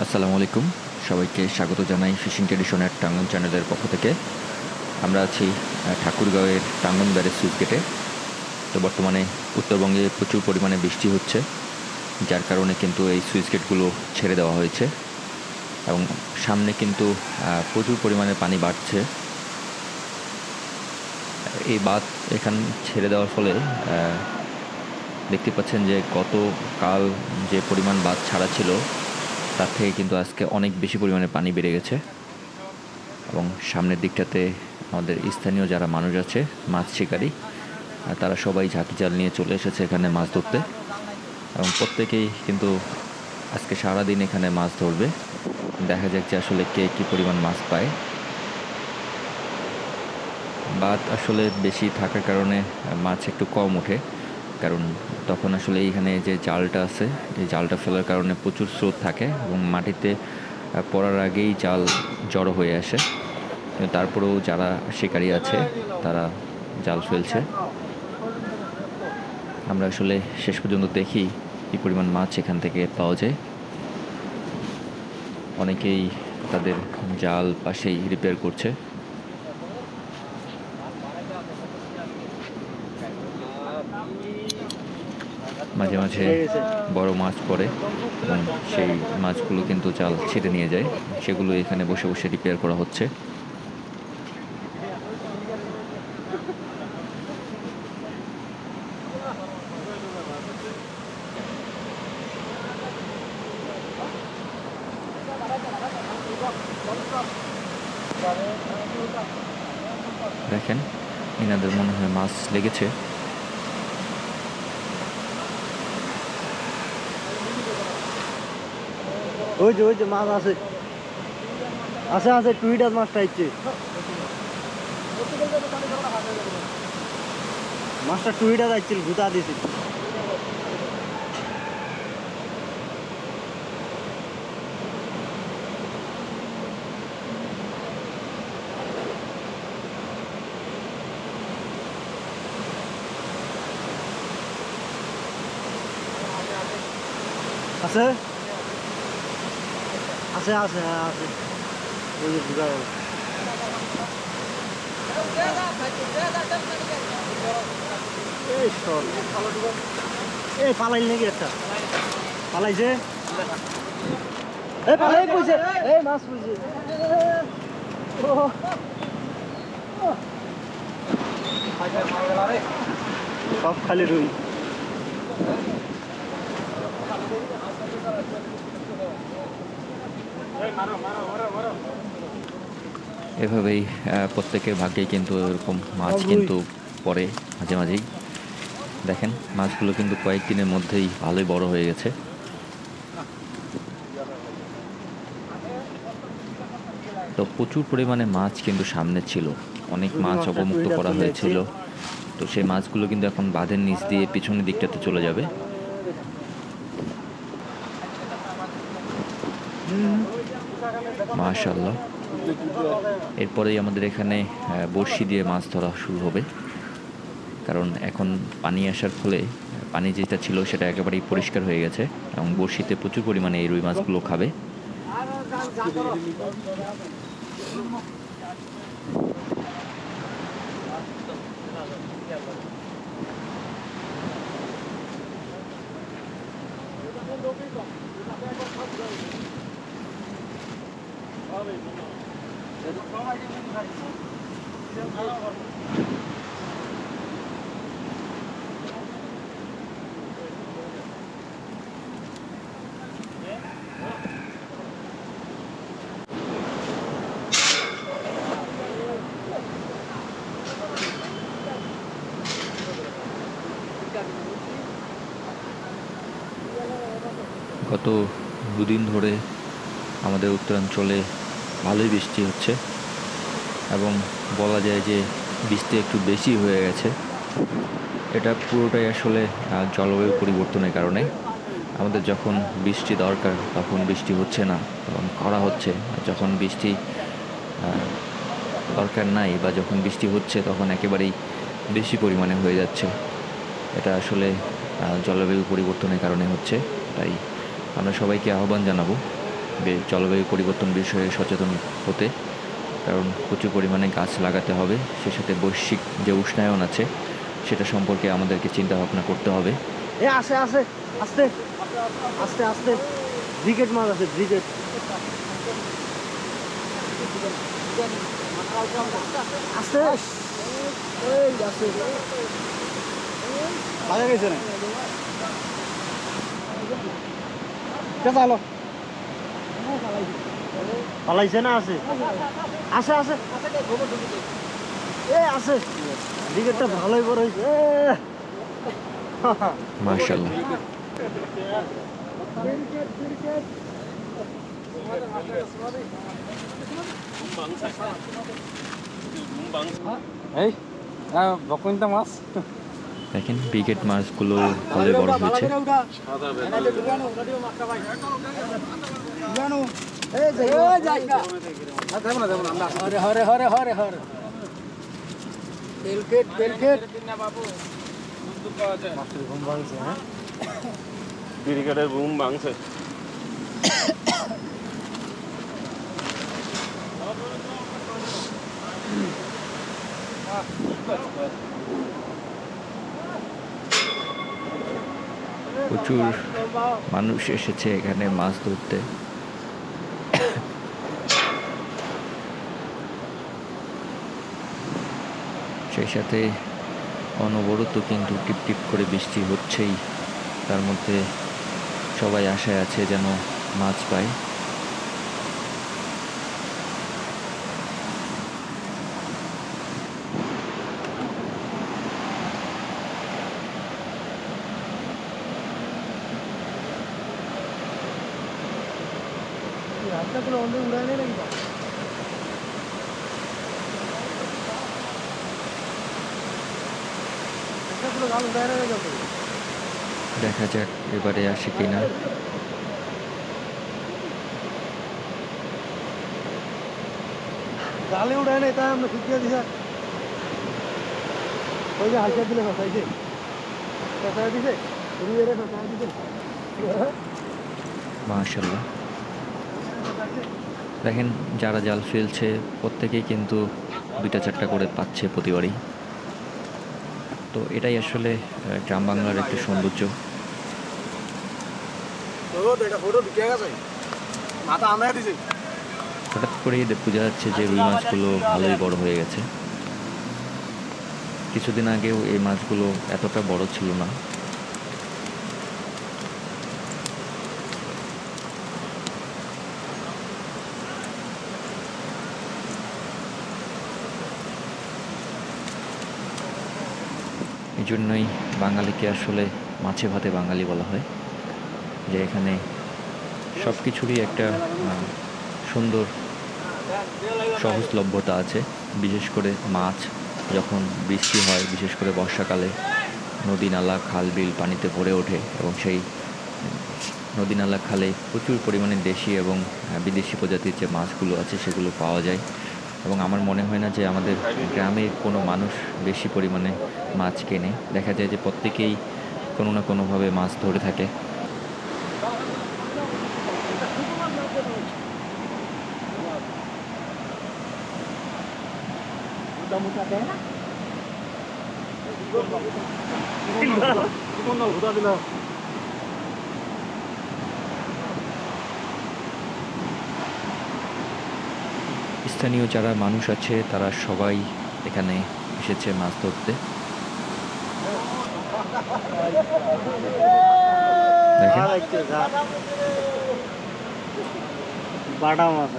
আসসালামু আলাইকুম। সবাইকে স্বাগত জানাই ফিশিং ট্রেডিশনের টাঙ্গন চ্যানেলের পক্ষ থেকে। আমরা আছি ঠাকুরগাঁওয়ের টাঙ্গন ব্যারেজ সুইচ গেটে। তো বর্তমানে উত্তরবঙ্গে প্রচুর পরিমাণে বৃষ্টি হচ্ছে, যার কারণে কিন্তু এই সুইচ গেটগুলো ছেড়ে দেওয়া হয়েছে এবং সামনে কিন্তু প্রচুর পরিমাণে পানি বাড়ছে। এই বাঁধ এখানে ছেড়ে দেওয়ার ফলে দেখতে পাচ্ছেন যে গতকাল যে পরিমাণ বাঁধ ছাড়া ছিল তার থেকে কিন্তু আজকে অনেক বেশি পরিমাণে পানি বেড়ে গেছে এবং সামনের দিকটাতে আমাদের স্থানীয় যারা মানুষ আছে মাছ শিকারী, তারা সবাই ঝাঁকি জাল নিয়ে চলে এসেছে এখানে মাছ ধরতে এবং প্রত্যেকেই কিন্তু আজকে সারাদিন এখানে মাছ ধরবে। দেখা যাক যে আসলে কে কী পরিমাণ মাছ পায়। বাদ আসলে বেশি থাকার কারণে মাছ একটু কম ওঠে, কারণ তখন আসলে এইখানে যে জালটা আছে এই জালটা ফেলার কারণে প্রচুর স্রোত থাকে এবং মাটিতে পড়ার আগেই জাল জড়ো হয়ে আসে। কিন্তু তারপরেও যারা শিকারী আছে তারা জাল ফেলছে। আমরা আসলে শেষ পর্যন্ত দেখি কী পরিমাণ মাছ এখান থেকে পাওয়া যায়। অনেকেই তাদের জাল পাশেই রিপেয়ার করছে। মাঝে মাঝে বড় মাছ পড়ে এবং সেই মাছগুলো কিন্তু জাল ছিঁড়ে নিয়ে যায়, সেগুলো এখানে বসে বসে রিপেয়ার করা হচ্ছে। দেখেন, এনাদের মনে হয় মাছ লেগেছে। ওই যে মাছ আছে আছে আছে টুইটার মাছটা ইচ্ছে মাছটা টুইটার আসছিল গুতা দিছে। আছে আছে আছে হ্যাঁ আছে ওই যে বুঝা গেল। এই সর এই পালাইল নাকি একটা পালাইছে এই পালাই কইছে এই মাছ কইছে সব খালি রুই। এভাবেই প্রত্যেকের ভাগ্যেই কিন্তু এরকম মাছ কিন্তু পড়ে মাঝে মাঝেই। দেখেন, মাছগুলো কিন্তু কয়েকদিনের মধ্যেই ভালোই বড় হয়ে গেছে। তো প্রচুর পরিমাণে মাছ কিন্তু সামনে ছিল, অনেক মাছ অবমুক্ত করা হয়েছিল। তো সেই মাছগুলো কিন্তু এখন বাঁধের নিচ দিয়ে পিছনের দিকটাতে চলে যাবে। মাশাআল্লাহ। এরপরেই আমাদের এখানে বড়শি দিয়ে মাছ ধরা শুরু হবে, কারণ এখন পানি আসার ফলে পানি যেটা ছিল সেটা একেবারেই পরিষ্কার হয়ে গেছে এবং বড়শিতে প্রচুর পরিমাণে এই রুই মাছগুলো খাবে। গত দুদিন ধরে আমাদের উত্তরাঞ্চলে ভালোই বৃষ্টি হচ্ছে এবং বলা যায় যে বৃষ্টি একটু বেশি হয়ে গেছে। এটা পুরোটাই আসলে জলবায়ু পরিবর্তনের কারণে। আমাদের যখন বৃষ্টি দরকার তখন বৃষ্টি হচ্ছে না, তখন খরা হচ্ছে। যখন বৃষ্টি দরকার নাই বা যখন বৃষ্টি হচ্ছে তখন একেবারেই বেশি পরিমাণে হয়ে যাচ্ছে। এটা আসলে জলবায়ু পরিবর্তনের কারণে হচ্ছে। তাই আমরা সবাইকে আহ্বান জানাবো জলবায়ু পরিবর্তন বিষয়ে সচেতন হতে, কারণ প্রচুর পরিমাণে গাছ লাগাতে হবে। সে সাথে বৈশ্বিক যে উষ্ণায়ন আছে সেটা সম্পর্কে আমাদেরকে চিন্তা ভাবনা করতে হবে। এ আসে আসে আস্তে আস্তে আস্তে ব্রিগেড মাছ আছে ব্রিগেড আস্তে এই আস্তে লাগা গেছে না চালো পালাইছে না আছে আছে আছে এ আছে ব্রিগেডটা ভালোই বড় হয়েছে মাশাআল্লাহ। এই বকুন্তা মাছ দেখেন ব্রিগেড মাছগুলো ভালোই বড় হয়েছে। হরে হরে হরে হরে হরে তেলকেট তেলকেট ক্রিকেটের বুম ভাঙছে। প্রচুর মানুষ এসেছে এখানে মাছ ধরতে। সেই সাথে অনবরত কিন্তু টিপ টিপ করে বৃষ্টি হচ্ছেই, তার মধ্যে সবাই আশায় আছে যেন মাছ পায়। রাস্তাগুলো অন্ধে উড়ায় নেই নাকি রাস্তাগুলো গাল উড়ায় নেই নাকি দেখা যাক এবারে আসে কিনা। গালে উড়ায় নেই তাই আমরা শুকিয়ে দিছে ওই যে হালকা দিলে ফসাইছে ফসাই দিছে রুইয়েরে ফসাই দিছে মাশাআল্লাহ। দেখেন যারা জাল ফেলছে প্রত্যেকেই কিন্তু 2-4টা করে পাচ্ছে প্রতিবারই। তো এটাই আসলে গ্রাম বাংলার একটা সৌন্দর্য। হঠাৎ করেই বোঝা যাচ্ছে যে রুই মাছগুলো ভালোই বড় হয়ে গেছে। কিছুদিন আগেও এই মাছগুলো এতটা বড় ছিল না। এই জন্যই বাঙালিকে আসলে মাছে ভাতে বাঙালি বলা হয়, যে এখানে সব কিছুরই একটা সুন্দর সহজলভ্যতা আছে। বিশেষ করে মাছ যখন বৃষ্টি হয়, বিশেষ করে বর্ষাকালে নদী নালা খাল বিল পানিতে ভরে ওঠে এবং সেই নদী নালা খালে প্রচুর পরিমাণে দেশি এবং বিদেশি প্রজাতির যে মাছগুলো আছে সেগুলো পাওয়া যায়। এবং আমার মনে হয় না যে আমাদের গ্রামে কোনো মানুষ বেশি পরিমাণে মাছ কেনে। দেখা যায় যে প্রত্যেকেই কোনো না কোনোভাবে মাছ ধরে থাকে। স্থানীয় যারা মানুষ আছে তারা সবাই এখানে এসেছে মাছ ধরতে। দেখেন বাটা মাছ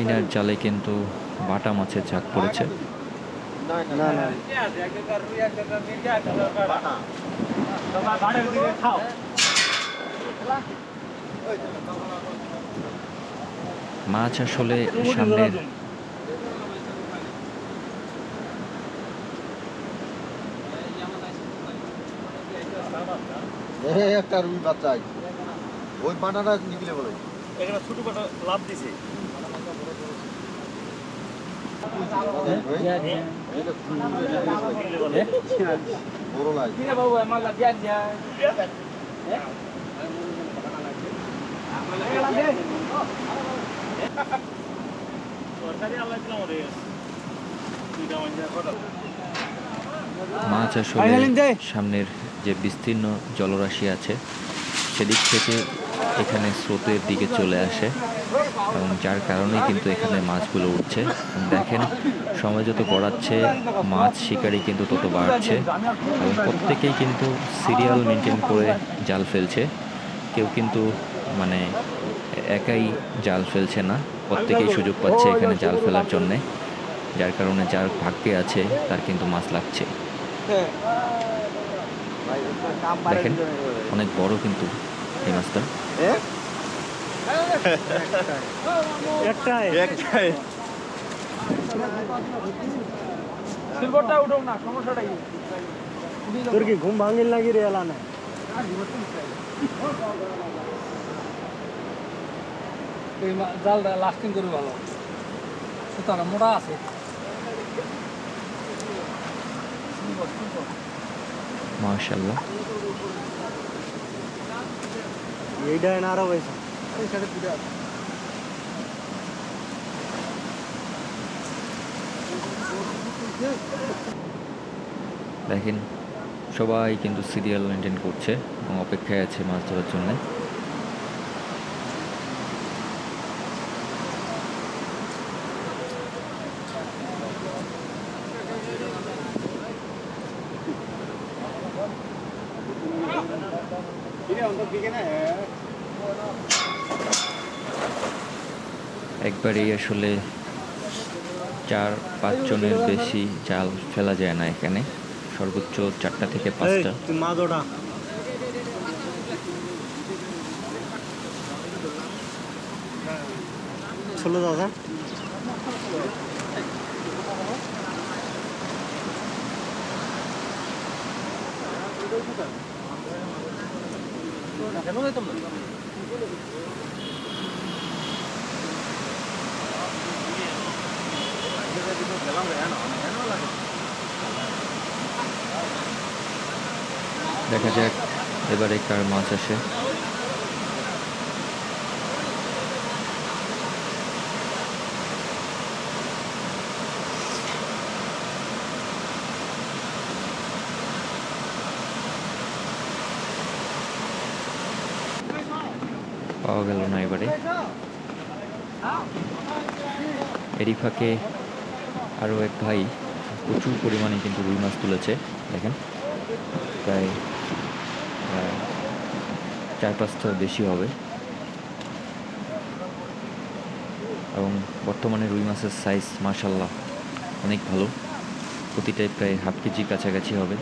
ইনার জালে কিন্তু বাটা মাছের ঝাঁক পড়েছে। না না মাছ আসলে সামনের একটা রুই বাচ্চা ওই পাটাটা নিকলে বলে এখানে ছোট পাটা লাভ দিছে। বড় লাই তরকারি আল্লাহ দিলাম রে দুইটা মাঞ্জা কত মাছ আসলে সামনের যে বিস্তীর্ণ জলরাশি আছে সেদিক থেকে এখানে স্রোতের দিকে চলে আসে এবং যার কারণেই কিন্তু এখানে মাছগুলো উঠছে। দেখেন সময় যত গড়াচ্ছে মাছ শিকারি কিন্তু তত বাড়ছে এবং প্রত্যেকেই কিন্তু সিরিয়াল মেনটেন করে জাল ফেলছে। কেউ কিন্তু মানে একাই জাল ফেলছে না, প্রত্যেকেই সুযোগ পাচ্ছে এখানে জাল ফেলার জন্যে, যার কারণে যার ভাগ্যে আছে তার কিন্তু মাছ লাগছে। দেখেন অনেক বড় কিন্তু এই মাছটা। একটাই একটাই সিলভারটা উঠো না, সমস্যাটা কি? তোর কি ঘুম ভাঙিল নাকি রে এলা না? এই জালটা লাস্টিং করবে ভালো, সুতরাং মোটা আছে। মাশাআল্লাহ। এইটা না আরো পয়সা এই সাইডে দুটো আছে। দেখেন সবাই কিন্তু সিরিয়াল মেনটেন করছে এবং অপেক্ষায় আছে মাছ ধরার জন্য। একবারেই আসলে 4-5 জনের বেশি জাল ফেলা যায় না এখানে, সর্বোচ্চ 4টা থেকে 5টা। তুই মাছ ওটা ষোলো দাদা দেখা যাক এবারে কার মাছ আসে। পাওয়া গেল না এবারে। এরই ফাঁকে আরও এক ভাই প্রচুর পরিমাণে কিন্তু রুই মাছ তুলেছে। দেখেন প্রায় 4-5টা বেশি হবে এবং বর্তমানে রুই মাছের সাইজ মাশাআল্লাহ অনেক ভালো, প্রতিটাই প্রায় হাফ কেজি কাছাকাছি হবে।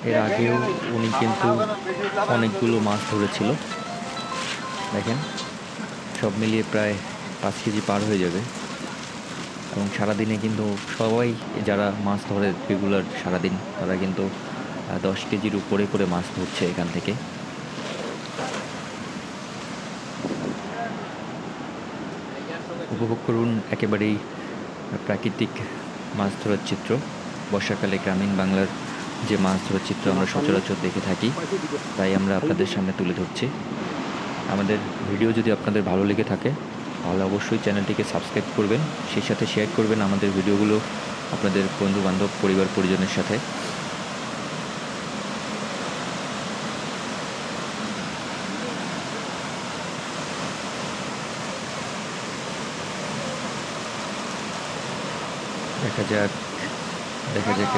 এর আগেও উনি কিন্তু অনেকগুলো মাছ ধরেছিল। দেখেন সব মিলিয়ে প্রায় 5 কেজি পার হয়ে যাবে এবং সারাদিনে কিন্তু সবাই যারা মাছ ধরে রেগুলার সারাদিন তারা কিন্তু 10 কেজির উপরে করে মাছ ধরছে এখান থেকে। উপভোগ করুন একেবারেই প্রাকৃতিক মাছ ধরার চিত্র। বর্ষাকালে গ্রামীণ বাংলার যে মাছ ধরার চিত্র আমরা সচরাচর দেখে থাকি, তাই আমরা আপনাদের সামনে তুলে ধরছি। আমাদের ভিডিও যদি আপনাদের ভালো লেগে থাকে তাহলে অবশ্যই চ্যানেলটিকে সাবস্ক্রাইব করবেন, সেই সাথে শেয়ার করবেন আমাদের ভিডিওগুলো আপনাদের বন্ধুবান্ধব পরিবার পরিজনের সাথে। দেখা যাক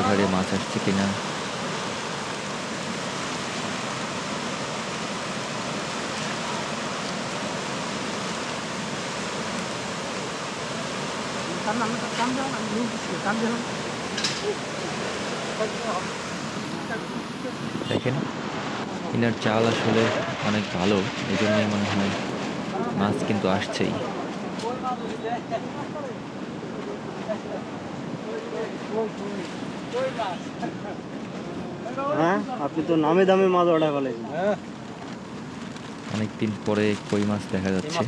এবারে মাছ আসছে কিনা। দেখেন ইনার চাল আসলে অনেক ভালো, এই জন্যই মনে হয় মাছ কিন্তু আসছেই। হ্যাঁ আপনি তো নামে দামে মাছ অর্ডার ফেলেছেন। অনেকদিন পরে কই মাছ দেখা যাচ্ছে।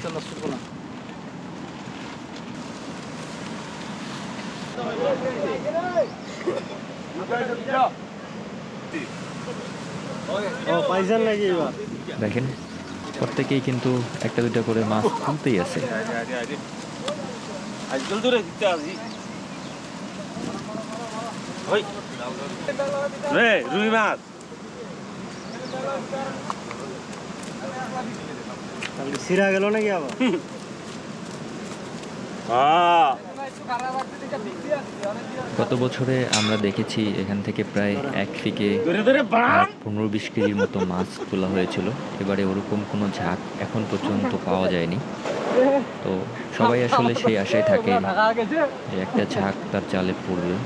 ও পাইছেন নাকি এবার? দেখেন প্রত্যেকেই কিন্তু একটা দুইটা করে মাছ তুলতেই আছে। আজকাল ধরে দিতে আসি ওই রে রুই মাছ তাহলে সিরা গেল নাকি আবার? হ্যাঁ গত বছরে আমরা দেখেছি এখান থেকে প্রায় 1 ফিকে ধরে ধরে বাড়ান 15-20 কেজির মতো মাছ তোলা হয়েছিল। এবারে ওরকম কোনো ঝাঁক এখন পর্যন্ত পাওয়া যায়নি। তো সবাই আসলে সেই আশায় থাকে যে একটা ঝাঁক তার জালে পড়বে।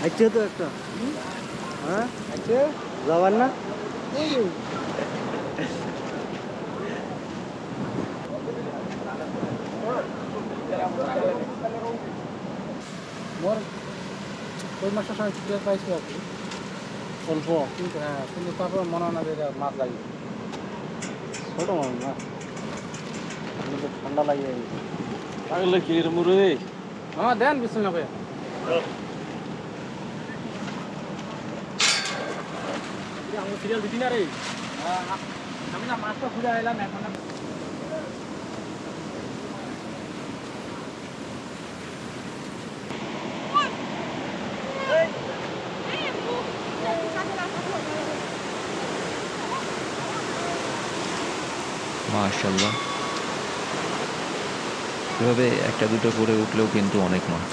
আচ্ছা তো একটা, হ্যাঁ আচ্ছা যাবার না? মোর ওই মাসের সময় ছুটি পাইছি আর কি, অল্প কিন্তু হ্যাঁ, কিন্তু তারপর মনে হয় না যে এটা মাছ লাগে। ছোট মাছ না, আমার তো ঠান্ডা লাগে গেছে। পাগলে কি রে মুরে হ্যাঁ দেন বিসমিল্লাহ ভাই। আমি সিরিয়াল দিতি না রে আমি না মাছটা ঘুরে আইলাম এখন। মাশাআল্লাহ, এভাবে একটা দুটো করে উঠলেও কিন্তু অনেক মাছ।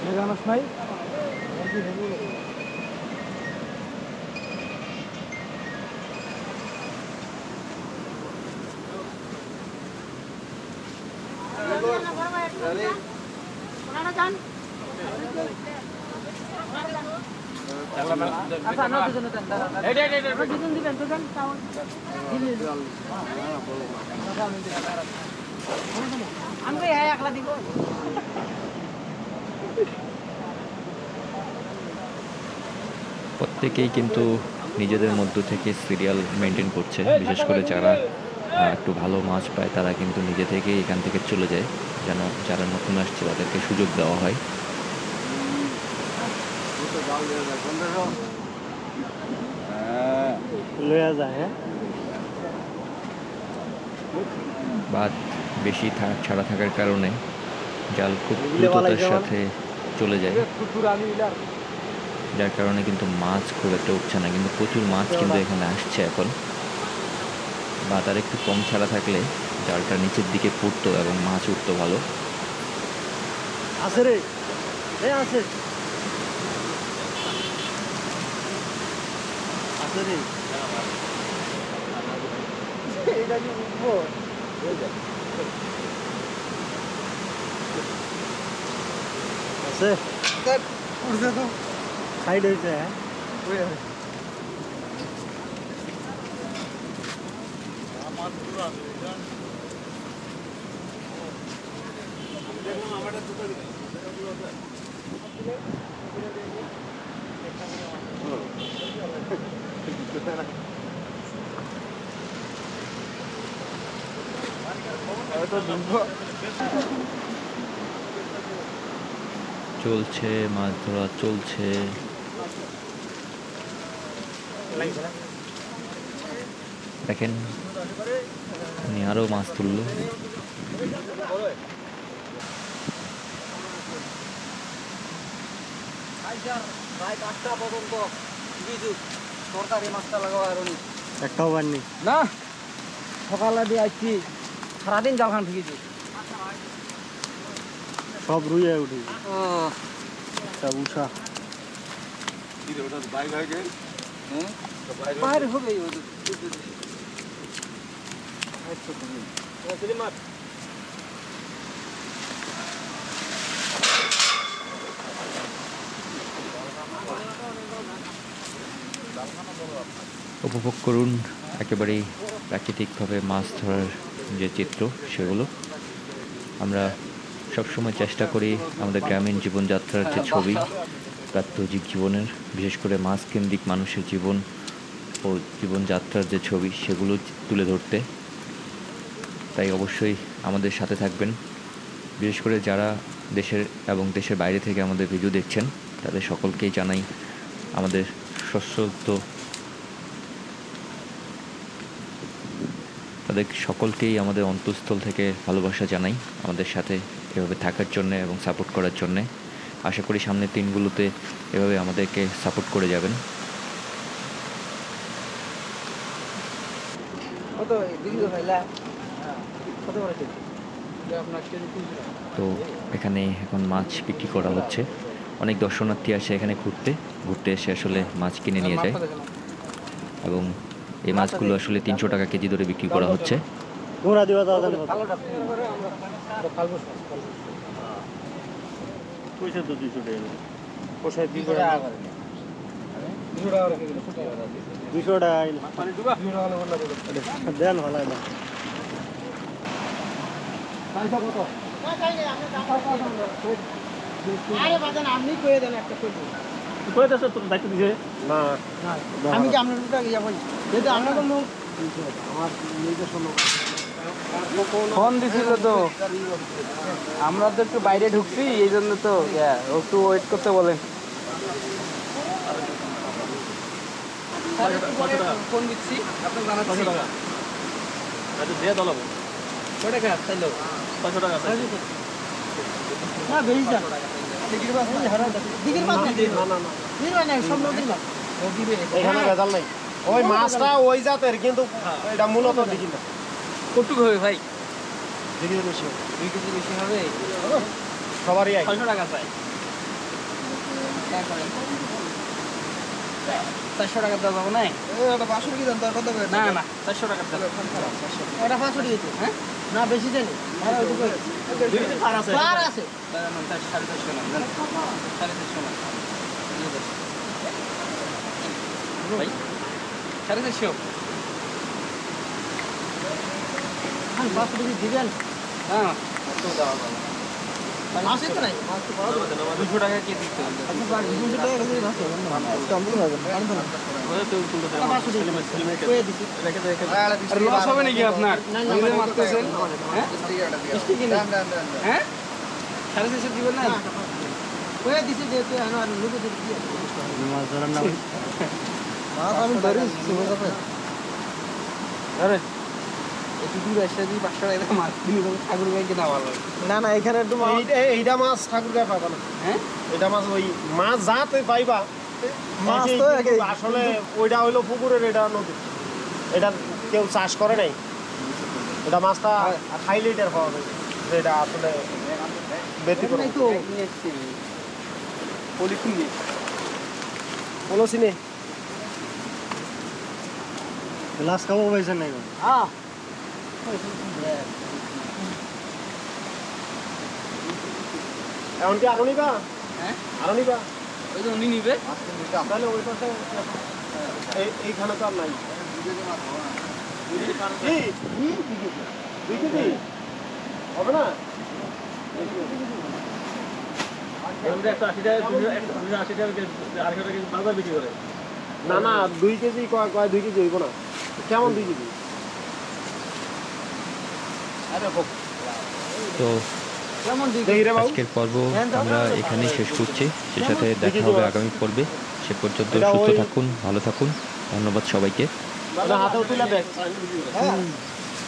মেঘানস নাই আমি একলা দিব। প্রত্যেকেই কিন্তু নিজেদের মধ্য থেকে সিরিয়াল মেনটেন করছে। বিশেষ করে যারা একটু ভালো মাছ পায় তারা কিন্তু নিজে থেকেই এখান থেকে চলে যায়, যেন যারা নতুন আসছে তাদেরকে সুযোগ দেওয়া হয়। লয়া যায়, হ্যাঁ বাদ বেশি ছাড়া থাকার কারণে জাল খুব দ্রুততার সাথে চলে যায়, যার কারণে কিন্তু মাছ খুব একটা উঠছে না। কিন্তু প্রচুর মাছ কিন্তু এখানে আসছে এখন। বা তার একটু কম ছাড়া থাকলে জালটা নিচের দিকে পড়তো এবং মাছ উঠতো ভালো। আছে রে, আছে আছে রে, এটা কি উঠবো? আছে উঠছে তো, সাইড হয়েছে, হ্যাঁ চলছে মাছ ধরা চলছে। দেখেন উনি আরো মাছ তুললো। একটাও পাননি। না, সকালে দিয়ে আসছি, সারাদিন জাল খান ফিকেছি। সব রুইয়ে উঠে সব উষা বাইরে হবে উপভোগ করুন একেবারেই প্রাকৃতিকভাবে মাছ ধরার যে চিত্র সেগুলো। আমরা সবসময় চেষ্টা করি আমাদের গ্রামীণ জীবনযাত্রার যে ছবি, প্রাত্যহিক জীবনের, বিশেষ করে মাছ কেন্দ্রিক মানুষের জীবন ও জীবনযাত্রার যে ছবি সেগুলো তুলে ধরতে। তাই অবশ্যই আমাদের সাথে থাকবেন। বিশেষ করে যারা দেশের এবং দেশের বাইরে থেকে আমাদের ভিডিও দেখছেন তাদের সকলকেই জানাই আমাদের সশ্রদ্ধ, তাদের সকলকেই আমাদের অন্তঃস্থল থেকে ভালোবাসা জানাই আমাদের সাথে এভাবে থাকার জন্যে এবং সাপোর্ট করার জন্যে। আশা করি সামনের দিনগুলোতে এভাবে আমাদেরকে সাপোর্ট করে যাবেন। কত দিদি ভাইলা কত করে তো এখানে এখন মাছ বিক্রি করা হচ্ছে। অনেক দর্শনার্থী আসে এখানে ঘুরতে এসে আসলে মাছ কিনে নিয়ে যায় এবং এই মাছগুলো আসলে 300 টাকা কেজি ধরে বিক্রি করা হচ্ছে। তোমরা দিবা দাদা পয়সা তো 200 টাকা পয়সা 200 টাকা 200 টাকা দেন ভালো না আরে বাজান আপনি কয়ে দেন একটা কইবো কই দাও তোর দায়িত্ব দিছে না আমি কি আপনার টাকা ইয়া বলি যদি আমরা কোনো আমার নিজে শোনো ফোন দিছিল তো, আমরা তো একটু বাইরে ঢুকছি এই জন্য তো একটু ওয়েট করতে বলেন। ফোন দিচ্ছি আপনার জানাচ্ছি দিয়ে দলাবো কয় টাকা চাইলো 500 টাকা না বেশি যান দিগির বাস না না না সব নদীর মাছ এখানে ভেজাল নাই ওই মাছটা ওই জাতের কিন্তু এটা মূলত দেখি না কতটুকু হবে ভাই? দেখি বেশি 2 কেজি বেশি হবে। সবারই 600 টাকা চাই। 400 টাকা দেওয়া যাবে না? ওটা 500 কি দাম তার কত করে না না 400 টাকা দেওয়া ওটা 500 দিয়েছে হ্যাঁ না বেশি জানি আর ওইটুকু পার আছে পার আছে 450 না 450 না ভাই 450 হ্যাঁ 500 দিবি দিবেন হ্যাঁ কত দেওয়া যাবে? মাছ তো নাই মাছ তো পাওয়া যাবে 200 টাকা কেজি দিতে হবে। আপনি বাড়ি 200 টাকা করে মাছ হবে না কম দিন হবে না আনবো না ওই তো তুলতে 500 দিবি কয়ে দিছি রেখে রেখে আর লস হবে নাকি আপনার? নিজে মারতেছেন হ্যাঁ মিষ্টি কিনে হ্যাঁ 450 দিবেন না? কয়ে দিছি যেহেতু এখন আর লোকে দিবি মাছ ধরার না মাছ আমি ধরি সুবহ করে আরে একটু দূর এসে যদি 500 টাকা মাছ কিনে দেবো ঠাকুর গায়ে কিনা ভালো হবে। না না এখানে একটু এইটা মাছ ঠাকুর গায়ে পাবা না হ্যাঁ এটা মাছ ওই মাছ যাতে পাইবা মাছ তো একই। আসলে ওইটা হইলো পুকুরের, এটা নদী, এটা কেউ চাষ করে নাই। এটা মাছটা খাইলে এটার পাওয়া যায় যে এটা আসলে ব্যতিক্রম। এই তো নিয়ে এসছি পলিথিন দিয়ে বলো চিনি গ্লাস খাবো পাইছেন নাই হ্যাঁ এখন কি আরো নিবা? হ্যাঁ আরো নিবা? ওই যে উনি নিবে তাহলে ওই পাশে এইখানে তো আর নাই। কি? 2 কেজি হবে না? একটা 80 টাকা 280 টাকা 250 টাকা বাজার বিক্রি করে না না 2 কেজি কয় 2 কেজি হইব না। কেমন 2 কেজি? তো কেমন দিবি দেখি রে বাবু। আজকের পর্ব আমরা এখানেই শেষ করছি। সে সাথে দেখা হবে আগামী পর্বে। সে পর্যন্ত এটা সুস্থ ওই- থাকুন, ভালো থাকুন। ধন্যবাদ সবাইকে। হাতেও তুলে দেখ। হ্যাঁ